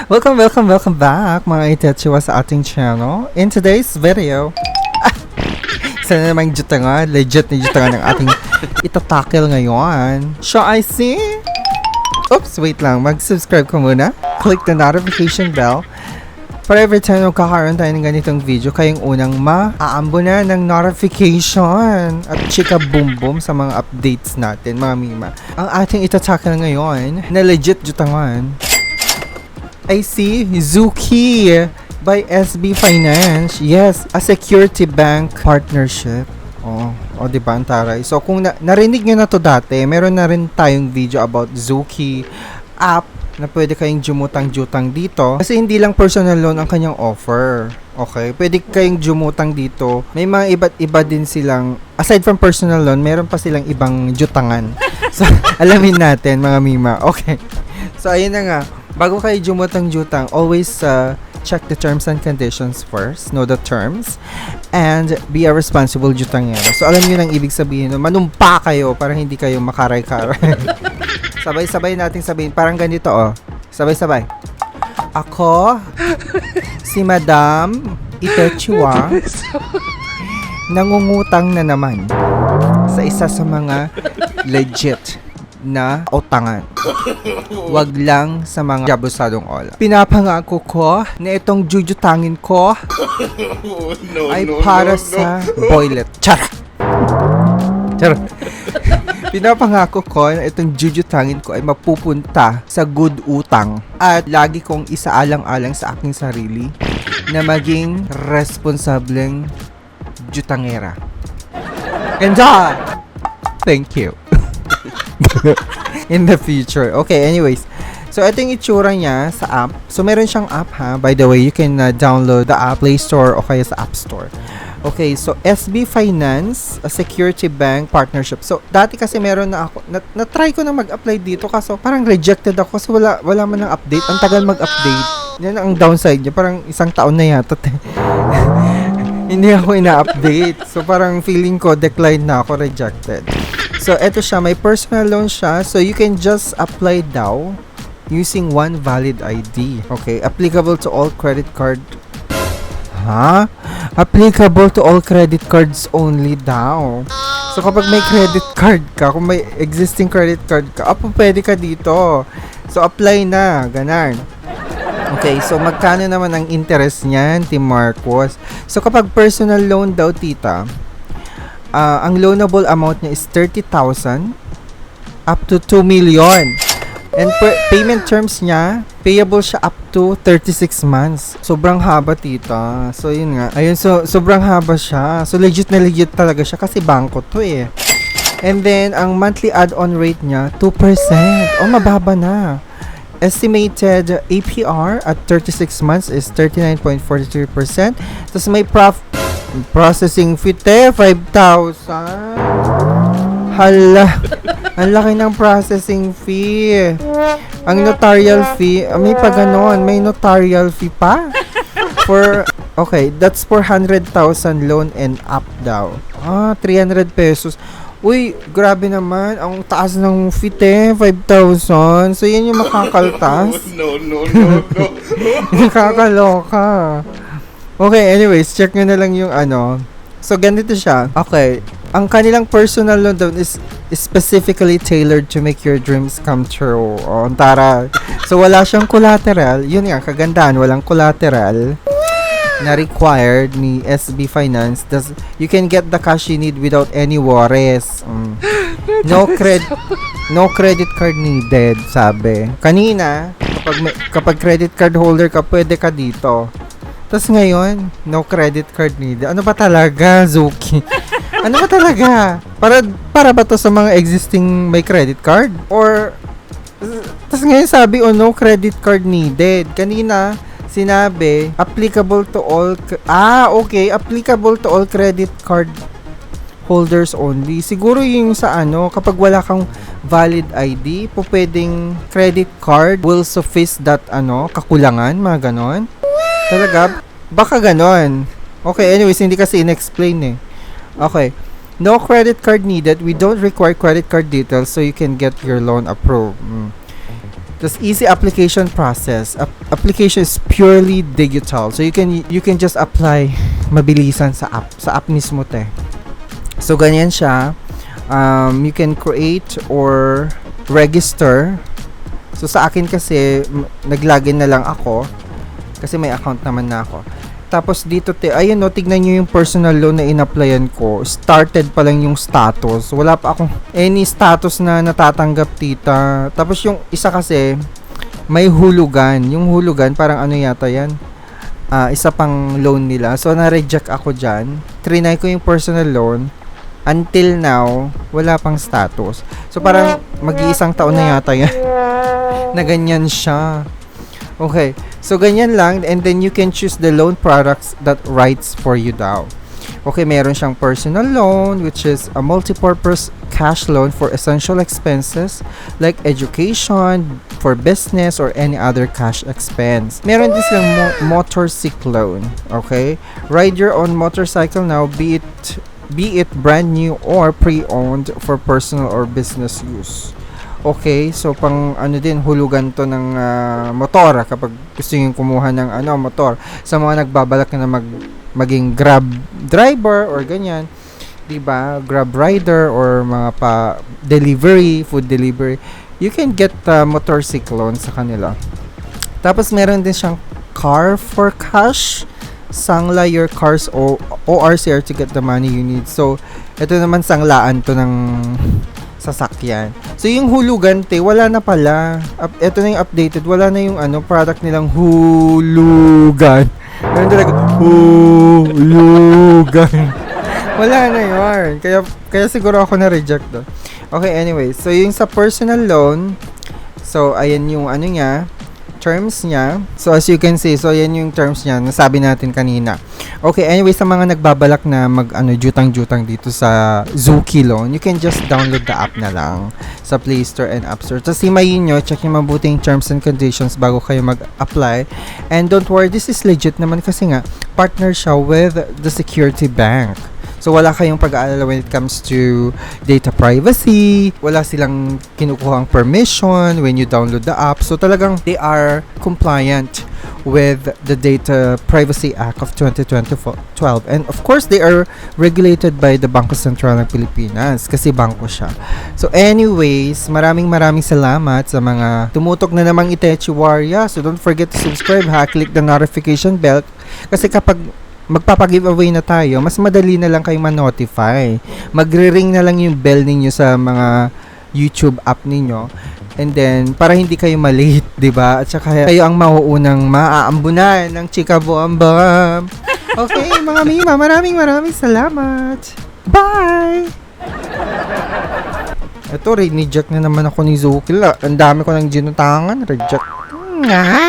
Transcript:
Welcome back mga Itechiwa sa ating channel. In today's video, sana namang jutanga, legit na jutanga ng ating itatakil ngayon. Shall I see? Oops, wait lang. Mag-subscribe ka muna. Click the notification bell para every time magkakaroon tayo ng ganitong video, kayong unang maaambo na ng notification at chika boom boom sa mga updates natin, mga mima. Ang ating itatakil ngayon na legit jutangan, I see Zuki by SB Finance. Yes, a security bank partnership. O diba ang taray? So kung narinig nyo na to dati, meron na rin tayong video about Zuki app na pwede kayong jumutang-jutang dito. Kasi hindi lang personal loan ang kanyang offer. Okay? Pwede kayong jumutang dito. May mga iba't iba din silang, aside from personal loan, meron pa silang ibang jutangan. So, alamin natin mga mima. Okay. So, ayun na nga. Bago kayo jumutang-jutang, always check the terms and conditions first. Know the terms. And be a responsible jutangero. So, alam nyo nang ibig sabihin. Manumpa kayo para hindi kayo makaray-karay. Sabay-sabay nating sabihin. Parang ganito, oh. Sabay-sabay. Ako, si Madam Itechiwa, nangungutang na naman sa isa sa mga legit na utangan. Wag lang sa mga jabusadong ola. Pinapangako ko na itong jujutangin ko ay para sa boylet. Char! Pinapangako ko na itong jujutangin ko ay mapupunta sa good utang at lagi kong isaalang-alang sa aking sarili na maging responsableng jutangera. And thank you. In the future. Okay, anyways. So, ito yung itsura niya sa app. So, meron siyang app ha. By the way, you can download the app Play Store o kaya sa App Store. Okay, so SB Finance, a security bank partnership. So, dati kasi meron na ako, na-try ko na mag-apply dito kaso parang rejected ako kasi wala man ng update. Ang tagal mag-update. Yan ang downside niya. Parang isang taon na yata. Hindi ako ina-update. So, parang feeling ko, declined na ako, rejected. So, eto siya. May personal loan siya. So, you can just apply daw using one valid ID. Okay, applicable to all credit card. Applicable to all credit cards only daw. So, kapag may credit card ka, kung may existing credit card ka, pwede ka dito. So, apply na. Ganon. Okay, so magkano naman ang interest niyan, Team Marcos? So, kapag personal loan daw, tita, ang loanable amount niya is 30,000 up to 2 million. And payment terms niya, payable siya up to 36 months. Sobrang haba, tita. So, yun nga. Ayun, so, sobrang haba siya. So, legit na legit talaga siya kasi bangko to eh. And then, ang monthly add-on rate niya, 2%. Mababa na. Estimated APR at 36 months is 39.43%. Tapos may processing fee, 5,000. Hala. Ang laki ng processing fee. Ang notarial fee, may pa ganon, may notarial fee pa. Okay, that's for 100,000 loan and up daw. 300 pesos. Uy, grabe naman. Ang taas ng fee, 5,000. So, yan yung makakaltas. No. Nakakaloka. Okay, anyways, check nyo na lang yung ano. So, ganito siya. Okay. Ang kanilang personal loan doon is specifically tailored to make your dreams come true. Tara. So, wala siyang collateral. Yun nga, kagandahan. Walang collateral na required ni SB Finance. You can get the cash you need without any worries. No credit card needed, sabi. Kanina, kapag credit card holder ka, pwede ka dito. Tapos ngayon, no credit card needed. Ano ba talaga, Zuki? Ano ba talaga? Para ba to sa mga existing may credit card? Or, tapos ngayon sabi, no credit card needed. Kanina, sinabi, applicable to all, applicable to all credit card holders only. Siguro yung sa kapag wala kang valid ID, pwedeng credit card will suffice that, kakulangan, mga ganon. Talaga? Baka ganon. Okay, anyways, hindi kasi in-explain eh. Okay. No credit card needed. We don't require credit card details so you can get your loan approved. Tapos easy application process. Application is purely digital. So you can just apply mabilisan sa app. Sa app mismo te. So ganyan siya. You can create or register. So sa akin kasi naglagin na lang ako kasi may account naman na ako. Tapos dito ayun no, tignan niyo yung personal loan na in-applyan ko. Started pa lang yung status. Wala pa akong any status na natatanggap tita. Tapos yung isa kasi may hulugan. Yung hulugan parang ano yata yan. Isa pang loan nila. So na-reject ako diyan. Trinay ko yung personal loan. Until now, wala pang status. So parang mag-iisang taon na yata yan. Na ganyan siya. Okay. So, ganyan lang. And then, you can choose the loan products that writes for you daw. Okay, meron siyang personal loan, which is a multi-purpose cash loan for essential expenses like education, for business, or any other cash expense. Meron din silang motorcycle loan. Okay? Ride your own motorcycle now, be it brand new or pre-owned for personal or business use. Okay, so pang ano din hulugan to ng motor kapag gusto niyo kumuha ng motor sa mga nagbabalak na maging Grab driver or ganyan, 'di ba? Grab rider or mga pa delivery, food delivery. You can get motorcycle loan sa kanila. Tapos meron din siyang car for cash. Sangla your car's ORCR to get the money you need. So, ito naman sanglaan to ng sasakyan. So, yung hulugan, wala na pala. Ito na yung updated. Wala na yung product nilang hulugan. Meron talaga, hulugan. Wala na yun. Kaya siguro ako na-reject doon. Okay, anyway. So, yung sa personal loan, so, ayan yung niya, terms niya. So, as you can see, so, yan yung terms niya. Nasabi natin kanina. Okay, anyway, sa mga nagbabalak na jutang-jutang dito sa Zuki Loan, you can just download the app na lang sa Play Store and App Store. Tapos, himayin nyo, check yung mabuting terms and conditions bago kayo mag-apply. And don't worry, this is legit naman kasi nga, partner siya with the Security Bank. So, wala kayong pag-aalala when it comes to data privacy. Wala silang kinukuhang permission when you download the app. So, talagang they are compliant with the Data Privacy Act of 2012. And of course, they are regulated by the Bangko Sentral ng Pilipinas kasi bangko siya. So, anyways, maraming salamat sa mga tumutok na namang Itechi Warrior. So, don't forget to subscribe, click the notification bell kasi kapag magpapag-giveaway na tayo, mas madali na lang kayong ma-notify. Magre-ring na lang yung bell ninyo sa mga YouTube app ninyo. And then, para hindi kayo malate, diba? At saka kayo ang mauunang maaambunan ng Chika Boam-Boam. Okay, mga Mima, maraming salamat. Bye! Ito, reject na naman ako ni Zuki. Ang dami ko ng ginutangan. Reject. Nga!